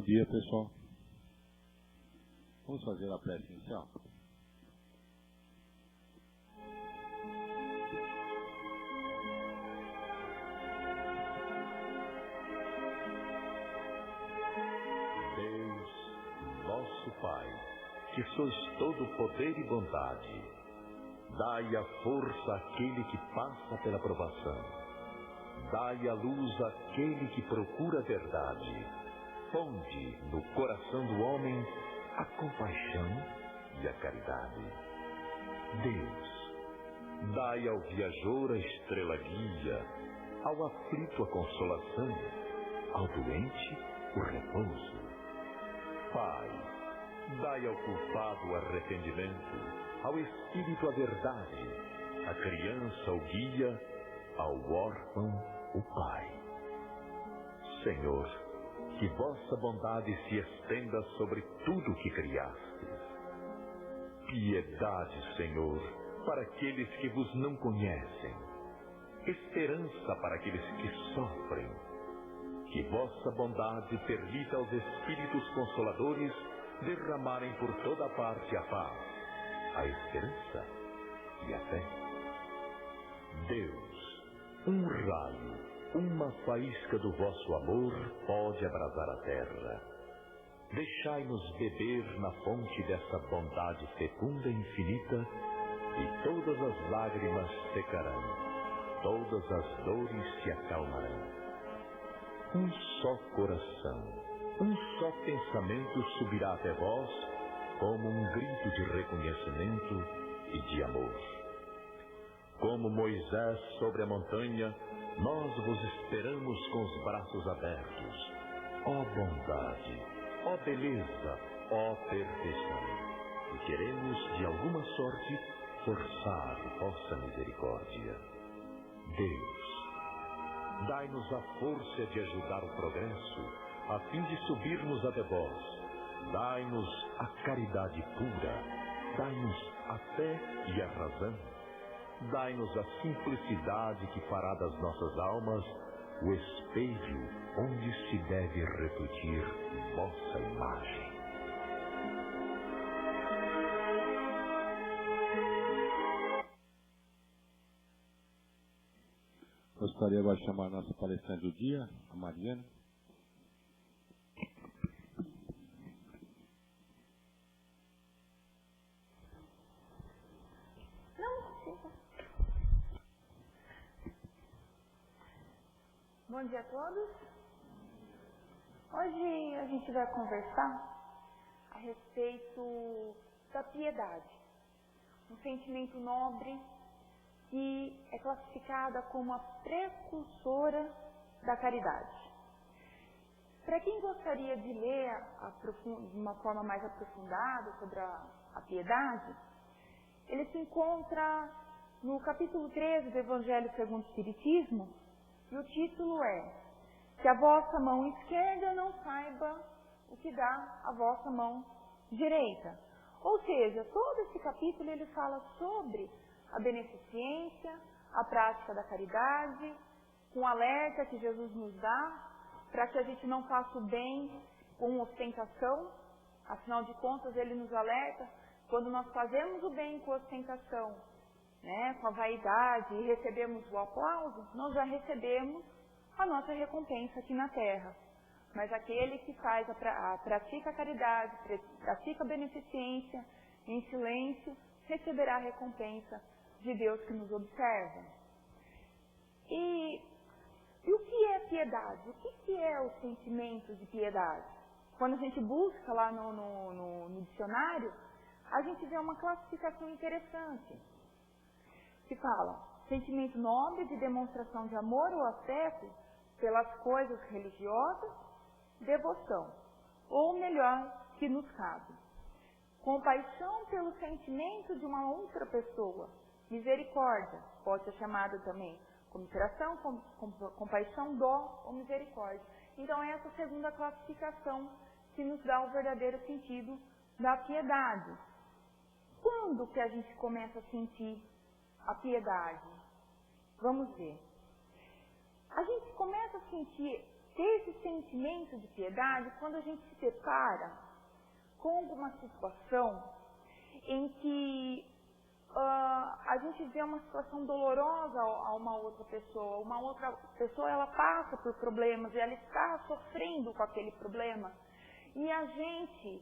dia, pessoal. Vamos fazer a prece inicial? Deus, nosso Pai, que sois todo poder e bondade, dai a força àquele que passa pela provação. Dai a luz àquele que procura a verdade. Fonde no coração do homem a compaixão e a caridade. Deus, dai ao viajor a estrela guia, ao aflito a consolação, ao doente o repouso. Pai, dai ao culpado o arrependimento, ao espírito a verdade, à criança o guia, ao órfão o Pai. Senhor, que vossa bondade se estenda sobre tudo que criastes. Piedade, Senhor, para aqueles que vos não conhecem. Esperança para aqueles que sofrem. Que vossa bondade permita aos Espíritos Consoladores derramarem por toda parte a paz, a esperança e a fé. Deus, um raio, uma faísca do vosso amor pode abrasar a terra. Deixai-nos beber na fonte dessa bondade fecunda e infinita, e todas as lágrimas secarão, todas as dores se acalmarão. Um só coração, um só pensamento subirá até vós, como um grito de reconhecimento e de amor. Como Moisés sobre a montanha, nós vos esperamos com os braços abertos. Ó bondade, ó beleza, ó perfeição. E queremos, de alguma sorte, forçar vossa misericórdia. Deus, dai-nos a força de ajudar o progresso, a fim de subirmos até vós. Dai-nos a caridade pura, dai-nos a fé e a razão. Dai-nos a simplicidade que fará das nossas almas o espelho onde se deve refletir vossa imagem. Gostaria agora de chamar a nossa palestrante do dia, a Mariana. Bom dia a todos. Hoje a gente vai conversar a respeito da piedade, um sentimento nobre que é classificada como a precursora da caridade. Para quem gostaria de ler de uma forma mais aprofundada sobre a piedade, ele se encontra no capítulo 13 do Evangelho segundo o Espiritismo, e o título é: que a vossa mão esquerda não saiba o que dá a vossa mão direita. Ou seja, todo esse capítulo ele fala sobre a beneficência, a prática da caridade, com um alerta que Jesus nos dá para que a gente não faça o bem com ostentação. Afinal de contas, ele nos alerta, quando nós fazemos o bem com ostentação, com a vaidade e recebemos o aplauso, nós já recebemos a nossa recompensa aqui na terra. Mas aquele que pratica a caridade, pratica a beneficência, em silêncio, receberá a recompensa de Deus que nos observa. E o que é piedade? O que é o sentimento de piedade? Quando a gente busca lá no dicionário, a gente vê uma classificação interessante, que fala: sentimento nobre de demonstração de amor ou afeto pelas coisas religiosas, devoção, ou melhor, que nos cabe. Compaixão pelo sentimento de uma outra pessoa, misericórdia, pode ser chamada também comiseração, compaixão, dó ou misericórdia. Então é essa segunda classificação que nos dá o verdadeiro sentido da piedade. Quando que a gente começa a sentir a piedade? Vamos ver. A gente começa a sentir ter esse sentimento de piedade quando a gente se depara com alguma situação em que a gente vê uma situação dolorosa a uma outra pessoa ela passa por problemas e ela está sofrendo com aquele problema e a gente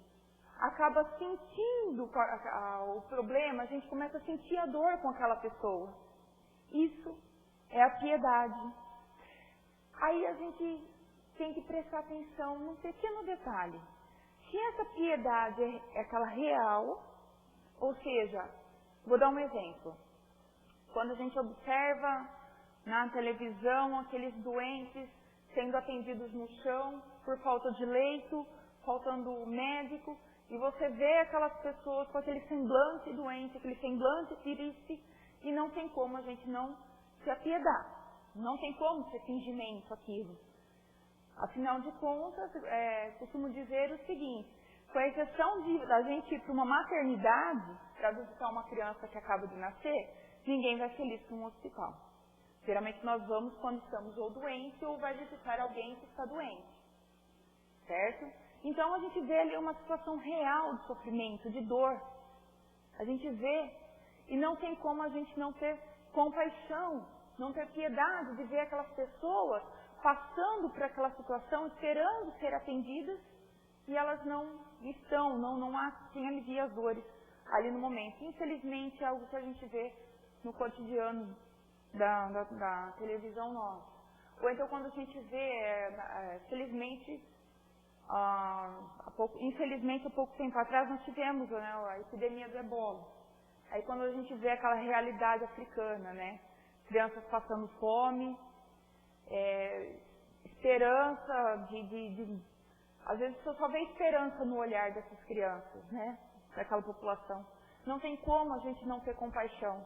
acaba sentindo o problema, a gente começa a sentir a dor com aquela pessoa. Isso é a piedade. Aí a gente tem que prestar atenção num pequeno detalhe. Se essa piedade é aquela real, ou seja, vou dar um exemplo. Quando a gente observa na televisão aqueles doentes sendo atendidos no chão por falta de leito, faltando médico, e você vê aquelas pessoas com aquele semblante doente, aquele semblante triste, e não tem como a gente não se apiedar. Não tem como ser fingimento aquilo. Afinal de contas, costumo dizer o seguinte, com a exceção da gente ir para uma maternidade para visitar uma criança que acaba de nascer, ninguém vai feliz para um hospital. Geralmente nós vamos quando estamos ou doentes ou vai visitar alguém que está doente. Certo? Então a gente vê ali uma situação real de sofrimento, de dor. A gente vê e não tem como a gente não ter compaixão, não ter piedade de ver aquelas pessoas passando por aquela situação, esperando ser atendidas e elas não estão, não há quem alivie as dores ali no momento. Infelizmente é algo que a gente vê no cotidiano da televisão nossa. Ou então quando a gente vê, felizmente, infelizmente há pouco tempo atrás nós tivemos, né, a epidemia do ebola. Aí quando a gente vê aquela realidade africana, né, crianças passando fome, esperança às vezes você só vê esperança no olhar dessas crianças, né, daquela população. Não tem como a gente não ter compaixão,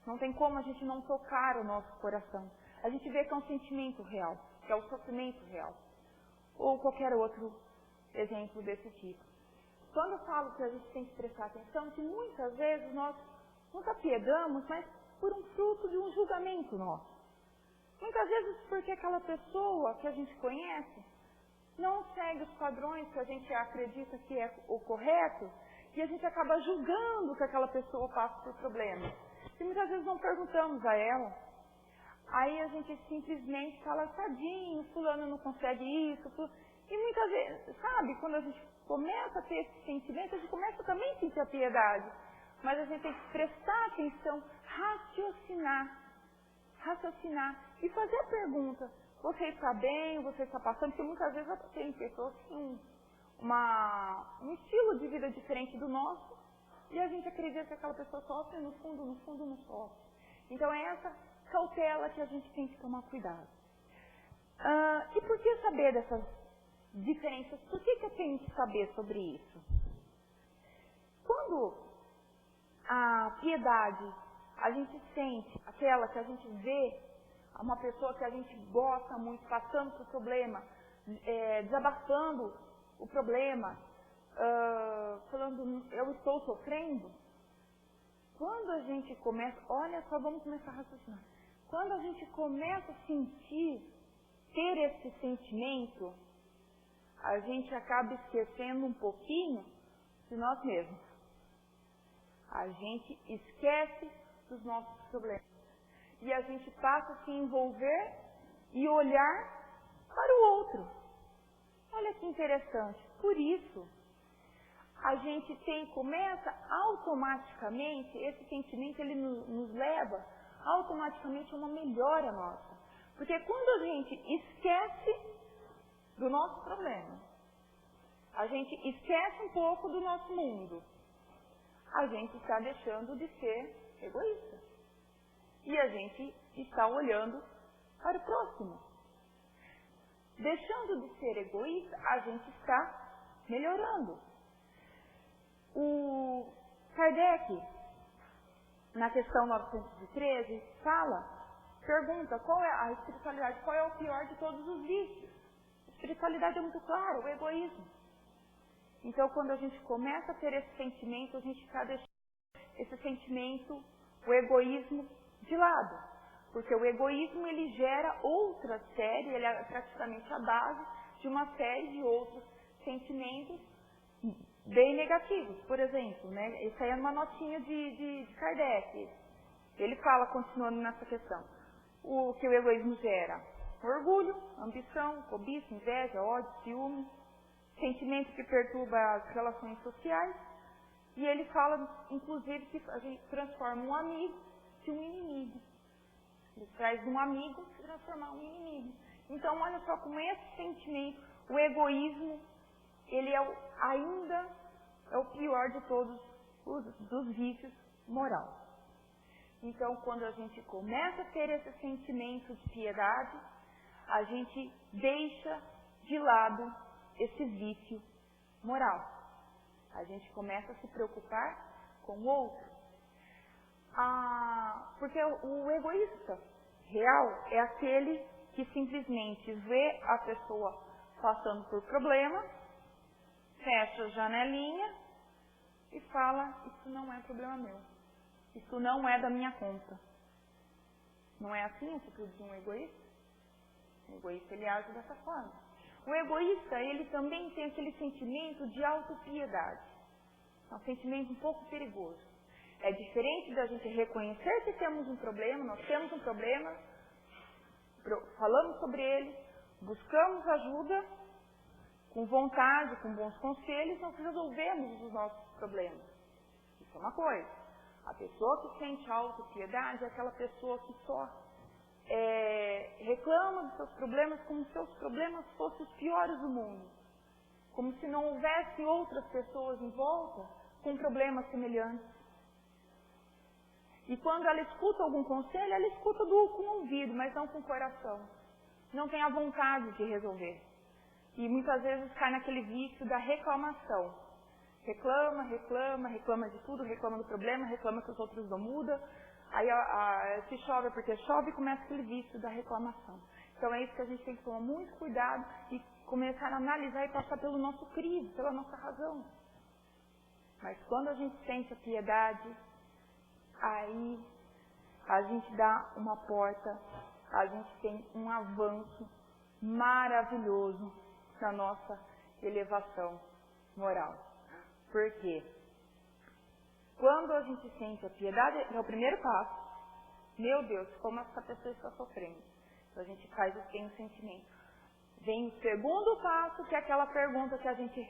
não tem como a gente não tocar o nosso coração. A gente vê que é um sentimento real, que é o sofrimento real, ou qualquer outro exemplo desse tipo. Quando eu falo que a gente tem que prestar atenção, que muitas vezes nós nos apiedamos, mas por um fruto de um julgamento nosso. Muitas vezes porque aquela pessoa que a gente conhece não segue os padrões que a gente acredita que é o correto e a gente acaba julgando que aquela pessoa passa por problemas. E muitas vezes não perguntamos a ela. Aí a gente simplesmente fala, tadinho, fulano não consegue isso. E muitas vezes, sabe, quando a gente começa a ter esse sentimento, a gente começa também a sentir a piedade. Mas a gente tem que prestar atenção, raciocinar e fazer a pergunta, você está bem, você está passando? Porque muitas vezes tem pessoas que têm um estilo de vida diferente do nosso e a gente acredita que aquela pessoa sofre, no fundo não sofre. Então é essa cautela que a gente tem que tomar cuidado. E por que saber dessas diferenças? Por que eu tenho que saber sobre isso? Quando a piedade, a gente sente aquela que a gente vê uma pessoa que a gente gosta muito passando por problema, desabafando o problema, falando, eu estou sofrendo. Quando a gente começa, olha só, vamos começar a raciocinar. Quando a gente começa a sentir, ter esse sentimento, a gente acaba esquecendo um pouquinho de nós mesmos. A gente esquece dos nossos problemas. E a gente passa a se envolver e olhar para o outro. Olha que interessante. Por isso, a gente começa automaticamente, esse sentimento ele nos leva automaticamente a uma melhora nossa. Porque quando a gente esquece do nosso problema, a gente esquece um pouco do nosso mundo, a gente está deixando de ser egoísta. E a gente está olhando para o próximo. Deixando de ser egoísta, a gente está melhorando. O Kardec, na questão 913, pergunta qual é a espiritualidade, qual é o pior de todos os vícios. A espiritualidade é muito clara, o egoísmo. Então, quando a gente começa a ter esse sentimento, a gente está deixando esse sentimento, o egoísmo, de lado. Porque o egoísmo, ele gera outra série, ele é praticamente a base de uma série de outros sentimentos bem negativos. Por exemplo, né? Isso aí é uma notinha de Kardec. Ele fala, continuando nessa questão, o que o egoísmo gera: orgulho, ambição, cobiça, inveja, ódio, ciúme, sentimento que perturba as relações sociais. E ele fala, inclusive, que a gente transforma um amigo de um inimigo. Ele traz de um amigo se transformar em um inimigo. Então, olha só como esse sentimento, o egoísmo, ele ainda é o pior de todos os vícios morais. Então, quando a gente começa a ter esse sentimento de piedade, a gente deixa de lado esse vício moral. A gente começa a se preocupar com o outro. Porque o egoísta real é aquele que simplesmente vê a pessoa passando por problemas, fecha a janelinha e fala: isso não é problema meu, isso não é da minha conta. Não é assim a atitude de um egoísta? O egoísta, ele age dessa forma. O egoísta, ele também tem aquele sentimento de autopiedade. É um sentimento um pouco perigoso. É diferente da gente reconhecer que temos um problema, nós temos um problema, falamos sobre ele, buscamos ajuda, com vontade, com bons conselhos, nós resolvemos os nossos problemas. Isso é uma coisa. A pessoa que sente autopiedade é aquela pessoa que só reclama dos seus problemas como se seus problemas fossem os piores do mundo. Como se não houvesse outras pessoas em volta com problemas semelhantes. E quando ela escuta algum conselho, ela escuta com o ouvido, mas não com o coração. Não tem a vontade de resolver. E muitas vezes cai naquele vício da reclamação. Reclama de tudo, reclama do problema, reclama que os outros não mudam. Aí se chove porque chove, começa aquele vício da reclamação. Então é isso que a gente tem que tomar muito cuidado e começar a analisar e passar pelo nosso crivo, pela nossa razão. Mas quando a gente sente a piedade, aí a gente dá uma porta, a gente tem um avanço maravilhoso na nossa elevação moral. Por quê? Quando a gente sente a piedade, é o primeiro passo. Meu Deus, como essa pessoa está sofrendo. Então a gente tem um sentimento. Vem o segundo passo, que é aquela pergunta que a gente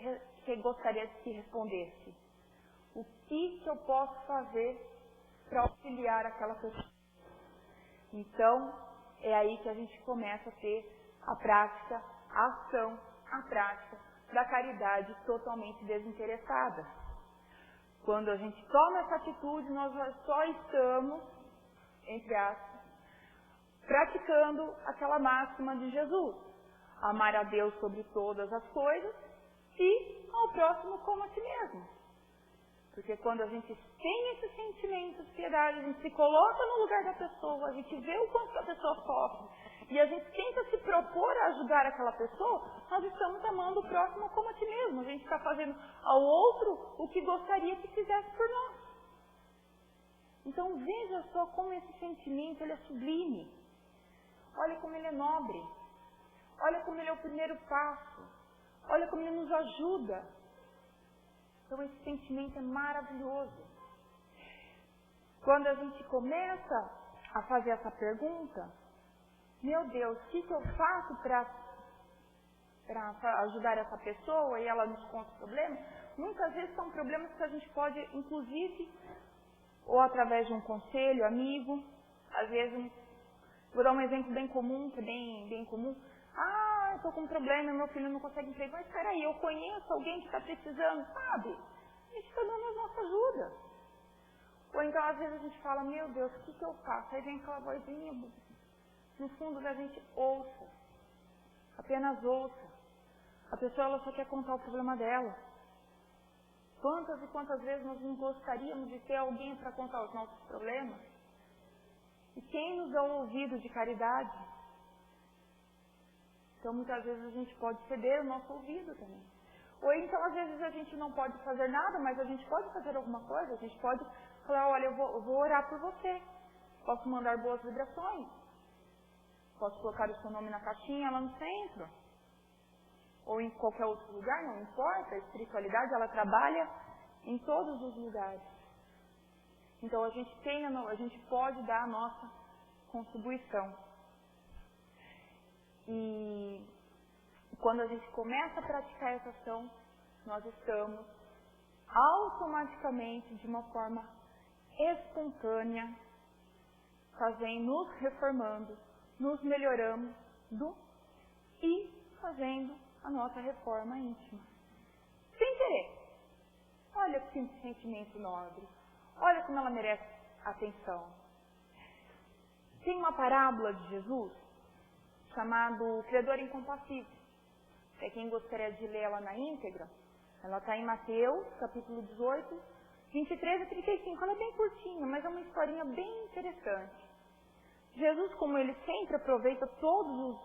gostaria de que respondesse. O que eu posso fazer para auxiliar aquela pessoa? Então, é aí que a gente começa a ter a prática, a ação, a prática da caridade totalmente desinteressada. Quando a gente toma essa atitude, nós só estamos, entre aspas, praticando aquela máxima de Jesus: amar a Deus sobre todas as coisas e ao próximo como a si mesmo. Porque quando a gente tem esse sentimento de piedade, a gente se coloca no lugar da pessoa, a gente vê o quanto a pessoa sofre, e a gente tenta se propor a ajudar aquela pessoa, nós estamos amando o próximo como a si mesmo. A gente está fazendo ao outro o que gostaria que fizesse por nós. Então veja só como esse sentimento ele é sublime. Olha como ele é nobre. Olha como ele é o primeiro passo. Olha como ele nos ajuda. Então esse sentimento é maravilhoso. Quando a gente começa a fazer essa pergunta: meu Deus, o que eu faço para ajudar essa pessoa, e ela nos conta o problema? Muitas vezes são problemas que a gente pode, inclusive, ou através de um conselho, amigo, às vezes, vou dar um exemplo bem comum, que é bem comum. Eu estou com um problema, meu filho não consegue emprego. Mas espera aí, eu conheço alguém que está precisando, sabe? A gente está dando a nossa ajuda. Ou então, às vezes, a gente fala: meu Deus, o que eu faço? Aí vem aquela vozinha, no fundo da gente: ouça. Apenas ouça. A pessoa, ela só quer contar o problema dela. Quantas e quantas vezes nós não gostaríamos de ter alguém para contar os nossos problemas? E quem nos dá o ouvido de caridade? Então, muitas vezes a gente pode ceder o nosso ouvido também. Ou então, às vezes, a gente não pode fazer nada, mas a gente pode fazer alguma coisa. A gente pode falar: olha, eu vou orar por você. Posso mandar boas vibrações. Posso colocar o seu nome na caixinha lá no centro. Ou em qualquer outro lugar, não importa. A espiritualidade, ela trabalha em todos os lugares. Então a gente pode dar a nossa contribuição. E quando a gente começa a praticar essa ação, nós estamos automaticamente, de uma forma espontânea, nos reformando, nos melhorando e fazendo a nossa reforma íntima. Sem querer. Olha que sentimento nobre. Olha como ela merece atenção. Tem uma parábola de Jesus chamado Credor Incompassível. Para quem gostaria de ler ela na íntegra, ela está em Mateus, capítulo 18, 23 a 35. Ela é bem curtinha, mas é uma historinha bem interessante. Jesus, como ele sempre aproveita todos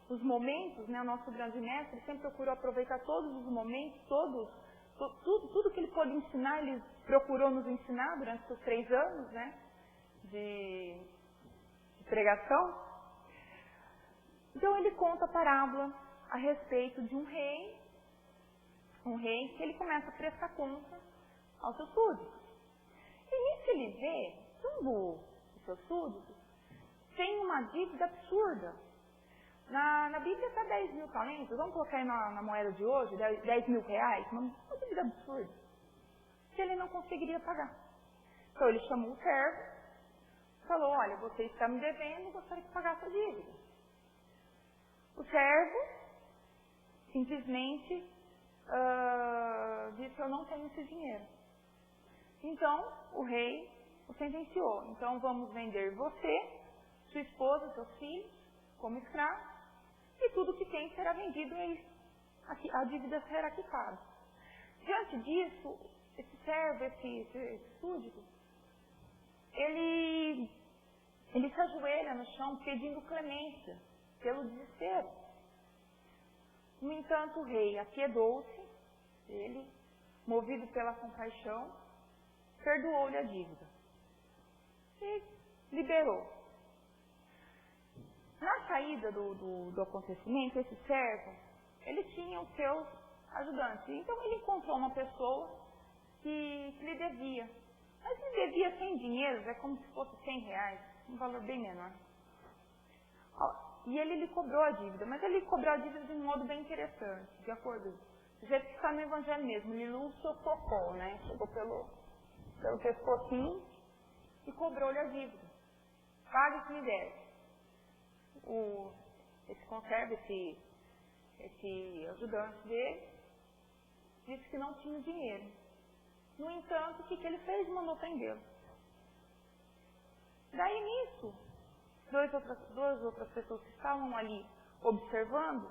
os momentos, né, o nosso grande mestre, sempre procurou aproveitar todos os momentos, tudo que ele pôde ensinar, ele procurou nos ensinar durante os seus 3 anos, né, de pregação. Então ele conta a parábola a respeito de um rei que ele começa a prestar conta aos seus súditos. E nisso ele vê que os seus súditos tem uma dívida absurda. Na Bíblia está 10 mil talentos, vamos colocar aí na moeda de hoje, 10 mil reais, uma dívida absurda, que ele não conseguiria pagar. Então ele chamou o servo, falou, olha, você está me devendo, gostaria de pagar essa dívida. O servo simplesmente disse, eu não tenho esse dinheiro. Então o rei o sentenciou, então vamos vender você, sua esposa, seus filhos, como escravo, e tudo que tem será vendido e a dívida será quitada. Diante disso, esse servo, esse súdito, ele se ajoelha no chão pedindo clemência, pelo desespero. No entanto, o rei apiedou-se, ele, movido pela compaixão, perdoou-lhe a dívida e liberou. Na saída do acontecimento, esse servo, ele tinha os seus ajudantes. Então ele encontrou uma pessoa que lhe devia. Mas lhe devia 100 dinheiros, é como se fosse 100 reais, um valor bem menor. E ele lhe cobrou a dívida, mas ele cobrou a dívida de um modo bem interessante, de acordo do jeito que está no Evangelho mesmo. Ele socou, né? Chegou pelo pescocinho e cobrou-lhe a dívida. Pague o que me deve. Esse conserva, esse ajudante dele, disse que não tinha dinheiro. No entanto, o que ele fez? Mandou prendê-lo. Daí nisso, duas outras pessoas que estavam ali observando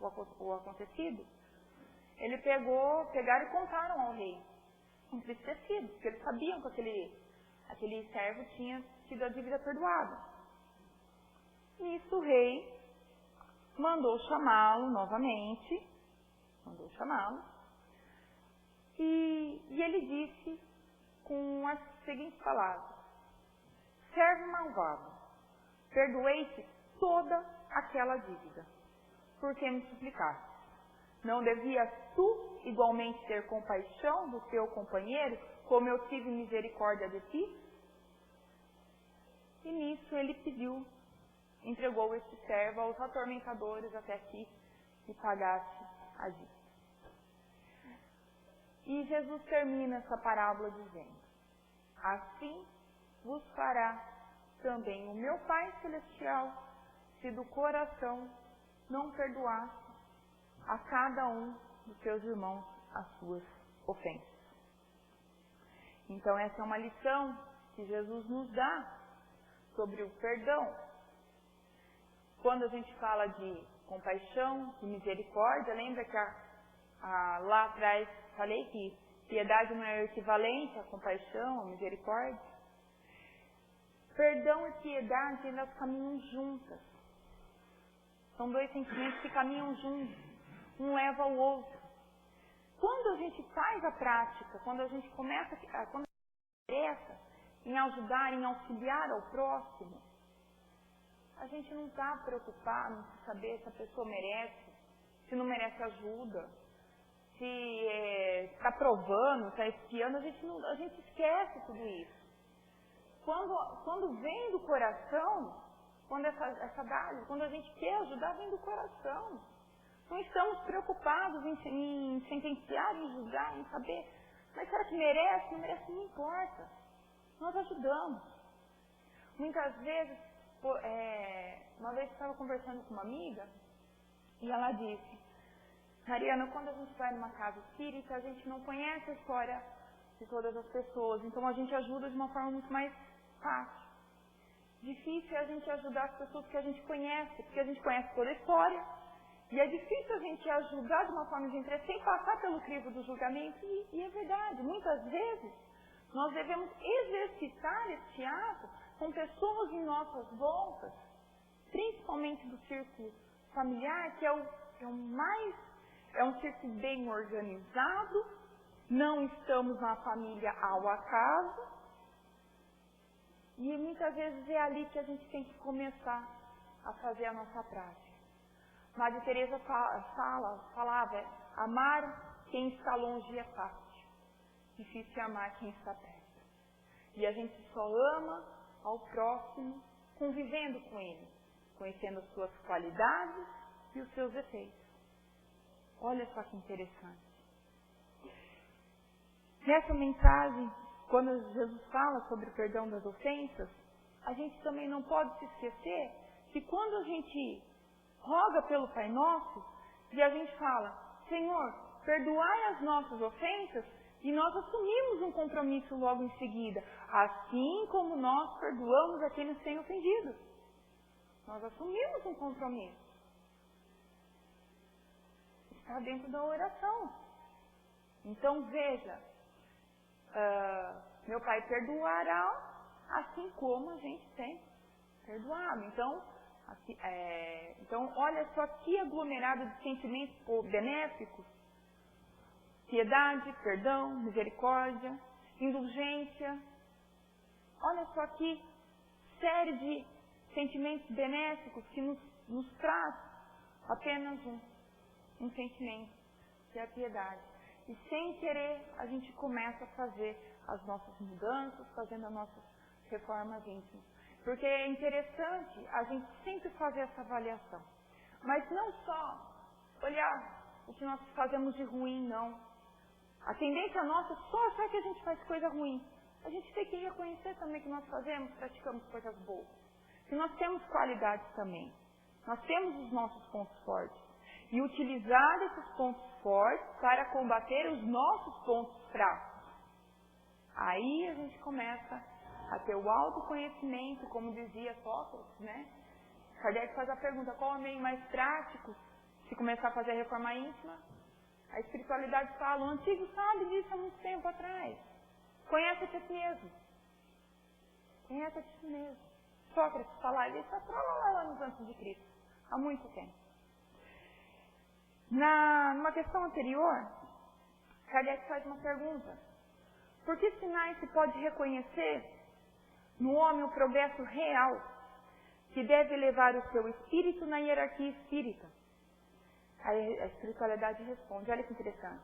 o acontecido, pegaram e contaram ao rei, entristecidos, porque eles sabiam que aquele servo tinha tido a dívida perdoada. Nisso o rei mandou chamá-lo novamente, e ele disse com as seguintes palavras: servo malvado, perdoei-te toda aquela dívida, porque me suplicaste. Não devias tu igualmente ter compaixão do teu companheiro, como eu tive misericórdia de ti? E nisso ele entregou este servo aos atormentadores até que lhe pagasse a dívida. E Jesus termina essa parábola dizendo: assim vos fará também o meu Pai Celestial, se do coração não perdoasse a cada um dos seus irmãos as suas ofensas. Então essa é uma lição que Jesus nos dá sobre o perdão. Quando a gente fala de compaixão, de misericórdia, lembra que lá atrás falei que piedade não é equivalente à compaixão, à misericórdia? Perdão e piedade, elas caminham juntas. São dois sentimentos que caminham juntos. Um leva ao outro. Quando a gente faz a prática, quando a gente começa, quando a gente interessa em ajudar, em auxiliar ao próximo, a gente não está preocupado em saber se a pessoa merece, se não merece ajuda, se está provando, está espiando, a gente esquece tudo isso. Quando vem do coração, quando essa dádiva, quando a gente quer ajudar, vem do coração. Não estamos preocupados em sentenciar, em julgar, em saber, mas será que merece? Não merece, não importa. Nós ajudamos. Muitas vezes, uma vez eu estava conversando com uma amiga, e ela disse, Mariana, quando a gente vai numa casa espírita, a gente não conhece a história de todas as pessoas, então a gente ajuda de uma forma muito mais fácil. Difícil é a gente ajudar as pessoas que a gente conhece, porque a gente conhece toda a história, e é difícil a gente ajudar de uma forma de interesse sem passar pelo crivo do julgamento, e é verdade, muitas vezes nós devemos exercitar este ato com pessoas em nossas voltas, principalmente do círculo familiar, que é um círculo bem organizado, não estamos na família ao acaso, e muitas vezes é ali que a gente tem que começar a fazer a nossa prática. Madre Teresa falava, amar quem está longe é fácil, difícil é amar quem está perto. E a gente só ama ao próximo convivendo com ele, conhecendo as suas qualidades e os seus defeitos. Olha só que interessante. Nessa mensagem, quando Jesus fala sobre o perdão das ofensas, a gente também não pode se esquecer que quando a gente roga pelo Pai Nosso e a gente fala, Senhor, perdoai as nossas ofensas, e nós assumimos um compromisso logo em seguida, assim como nós perdoamos a quem nos tem ofendido. Nós assumimos um compromisso. Está dentro da oração. Então veja, meu Pai perdoará, assim como a gente tem perdoado. Então olha só que aglomerado de sentimentos benéficos. Piedade, perdão, misericórdia, indulgência. Olha só que série de sentimentos benéficos que nos traz apenas um sentimento, que é a piedade. E sem querer, a gente começa a fazer as nossas mudanças, fazendo as nossas reformas íntimas. Porque é interessante a gente sempre fazer essa avaliação. Mas não só olhar o que nós fazemos de ruim, não. A tendência nossa é só achar que a gente faz coisa ruim. A gente tem que reconhecer também que nós praticamos coisas boas. Que nós temos qualidades também. Nós temos os nossos pontos fortes. E utilizar esses pontos fortes para combater os nossos pontos fracos. Aí a gente começa a ter o autoconhecimento, como dizia Sócrates, né? Kardec faz a pergunta, qual é o meio mais prático se começar a fazer a reforma íntima? A espiritualidade fala, o antigo sabe disso há muito tempo atrás. Conhece-te a ti mesmo. Conhece a ti mesmo. Sócrates falava isso há anos antes de Cristo, há muito tempo. Numa questão anterior, Kardec faz uma pergunta. Por que sinais se pode reconhecer no homem o progresso real que deve levar o seu espírito na hierarquia espírita? A espiritualidade responde, olha que interessante.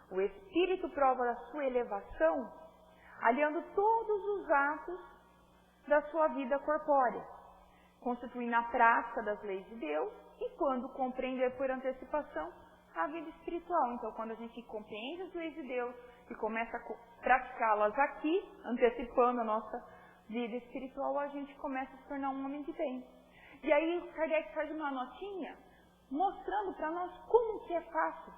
O espírito prova a sua elevação aliando todos os atos da sua vida corpórea, constituindo a prática das leis de Deus e quando compreender por antecipação a vida espiritual. Então, quando a gente compreende as leis de Deus e começa a praticá-las aqui, antecipando a nossa vida espiritual, a gente começa a se tornar um homem de bem. E aí, Kardec faz uma notinha mostrando para nós como que é fácil,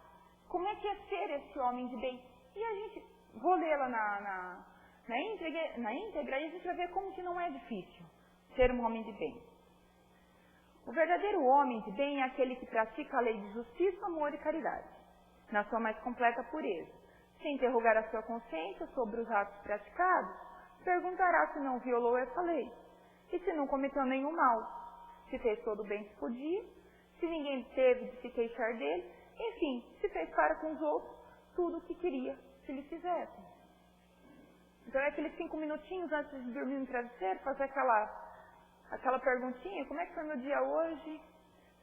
como é que é ser esse homem de bem. E a gente, vou lê-la na íntegra, e a gente vai ver como que não é difícil ser um homem de bem. O verdadeiro homem de bem é aquele que pratica a lei de justiça, amor e caridade, na sua mais completa pureza. Se interrogar a sua consciência sobre os atos praticados, perguntará se não violou essa lei, e se não cometeu nenhum mal, se fez todo o bem que podia, se ninguém teve de se queixar dele, enfim, se fez para com os outros tudo o que queria que lhe fizessem. Então é aqueles 5 minutinhos antes de dormir no travesseiro, fazer aquela perguntinha, como é que foi meu dia hoje?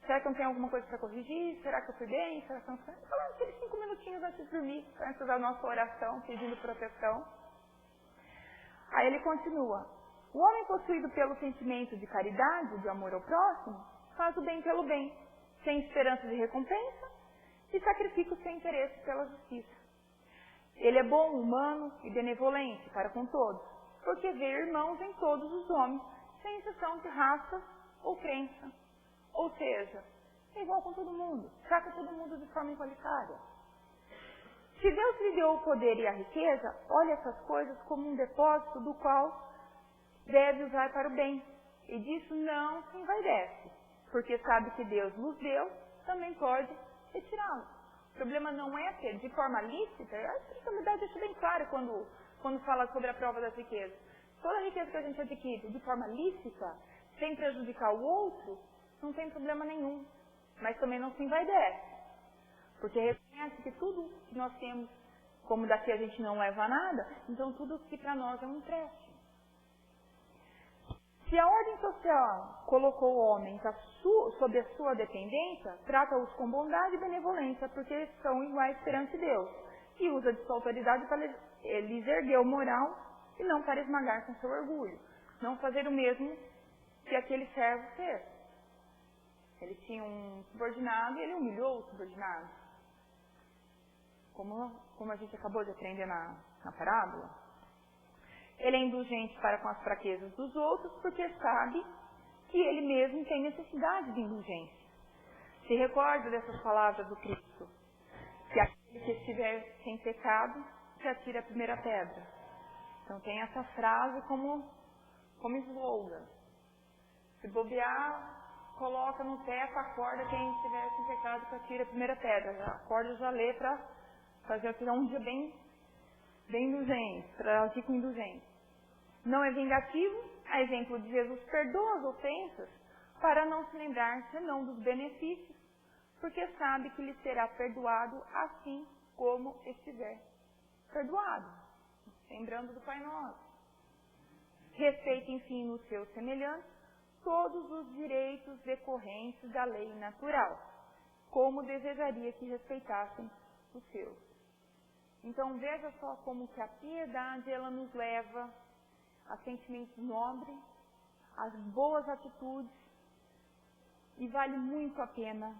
Será que eu não tenho alguma coisa para corrigir? Será que eu fui bem? Será que eu não fui? Falando aqueles 5 minutinhos antes de dormir, antes da nossa oração, pedindo proteção. Aí ele continua. O homem possuído pelo sentimento de caridade, de amor ao próximo, faz o bem pelo bem, sem esperança de recompensa e sacrifica o seu interesse pela justiça. Ele é bom, humano e benevolente para com todos, porque vê irmãos em todos os homens, sem exceção de raça ou crença. Ou seja, é igual com todo mundo, trata todo mundo de forma igualitária. Se Deus lhe deu o poder e a riqueza, olhe essas coisas como um depósito do qual deve usar para o bem. E disso não se envaidece, porque sabe que Deus nos deu, também pode retirá-lo. O problema não é ter de forma lícita, a espiritualidade deixa bem claro quando fala sobre a prova das riquezas. Toda a riqueza que a gente adquire de forma lícita, sem prejudicar o outro, não tem problema nenhum. Mas também não se envaidece. Porque reconhece que tudo que nós temos, como daqui a gente não leva nada, então tudo que para nós é um empréstimo. Se a ordem social colocou homens sob a sua dependência, trata-os com bondade e benevolência, porque são iguais perante Deus, e usa de sua autoridade para lhes erguer o moral e não para esmagar com seu orgulho. Não fazer o mesmo que aquele servo fez. Ele tinha um subordinado e ele humilhou o subordinado. Como a gente acabou de aprender na parábola. Ele é indulgente para com as fraquezas dos outros porque sabe que ele mesmo tem necessidade de indulgência. Se recorda dessas palavras do Cristo, que aquele que estiver sem pecado, que atire a primeira pedra. Então tem essa frase como slogan. Se bobear, coloca no teto, acorda quem estiver sem pecado, que atire a primeira pedra. Acorda, já lê para fazer um dia bem indulgente, para agir com indulgência. Não é vingativo, a exemplo de Jesus, perdoa as ofensas para não se lembrar senão dos benefícios, porque sabe que lhe será perdoado assim como estiver perdoado. Lembrando do Pai Nosso. Respeita, enfim, nos seus semelhantes todos os direitos decorrentes da lei natural, como desejaria que respeitassem os seus. Então veja só como que a piedade ela nos leva a sentimentos nobres, às boas atitudes, e vale muito a pena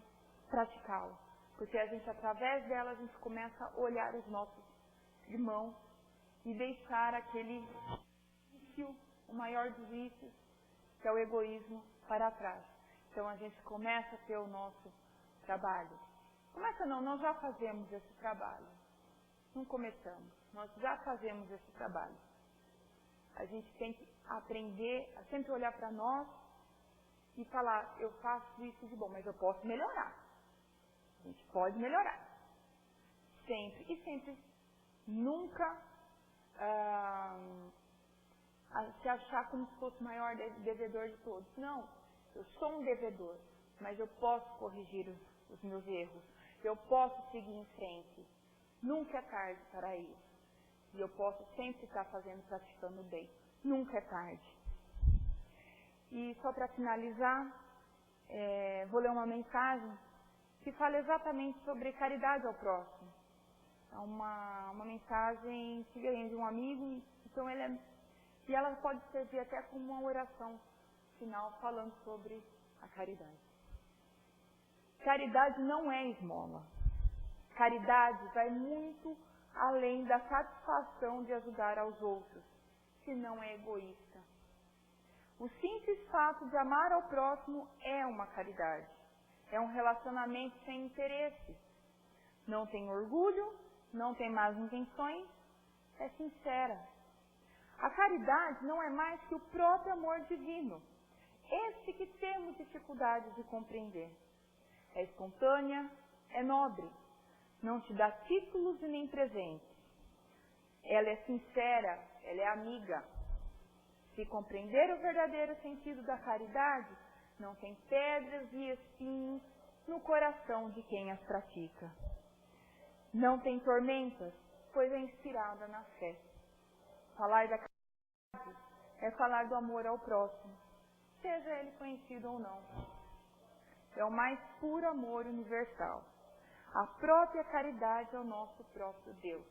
praticá-la, porque a gente, através dela, a gente começa a olhar os nossos irmãos e deixar aquele vício, o maior dos vícios, que é o egoísmo, para trás. Então a gente começa a ter o nosso trabalho. Começa não, nós já fazemos esse trabalho. Não começamos, nós já fazemos esse trabalho. A gente tem que aprender a sempre olhar para nós e falar, eu faço isso de bom, mas eu posso melhorar. A gente pode melhorar. Sempre. E sempre, nunca se achar como se fosse o maior devedor de todos. Não, eu sou um devedor, mas eu posso corrigir os meus erros. Eu posso seguir em frente. Nunca é tarde para isso. E eu posso sempre estar praticando bem. Nunca é tarde. E só para finalizar, vou ler uma mensagem que fala exatamente sobre caridade ao próximo. É uma mensagem que ganhei de um amigo, então e ela pode servir até como uma oração final falando sobre a caridade. Caridade não é esmola. Caridade vai muito além da satisfação de ajudar aos outros, que não é egoísta. O simples fato de amar ao próximo é uma caridade. É um relacionamento sem interesses. Não tem orgulho, não tem más intenções, é sincera. A caridade não é mais que o próprio amor divino, esse que temos dificuldade de compreender. É espontânea, é nobre, não te dá títulos e nem presentes. Ela é sincera, ela é amiga. Se compreender o verdadeiro sentido da caridade, não tem pedras e espinhos no coração de quem as pratica. Não tem tormentas, pois é inspirada na fé. Falar da caridade é falar do amor ao próximo, seja ele conhecido ou não. É o mais puro amor universal. A própria caridade é o nosso próprio Deus.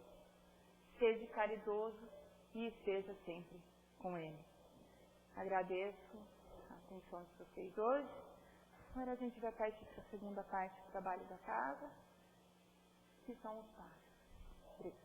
Seja caridoso e esteja sempre com Ele. Agradeço a atenção de vocês hoje. Agora a gente vai partir para a segunda parte do trabalho da casa, que são os pais. Obrigada.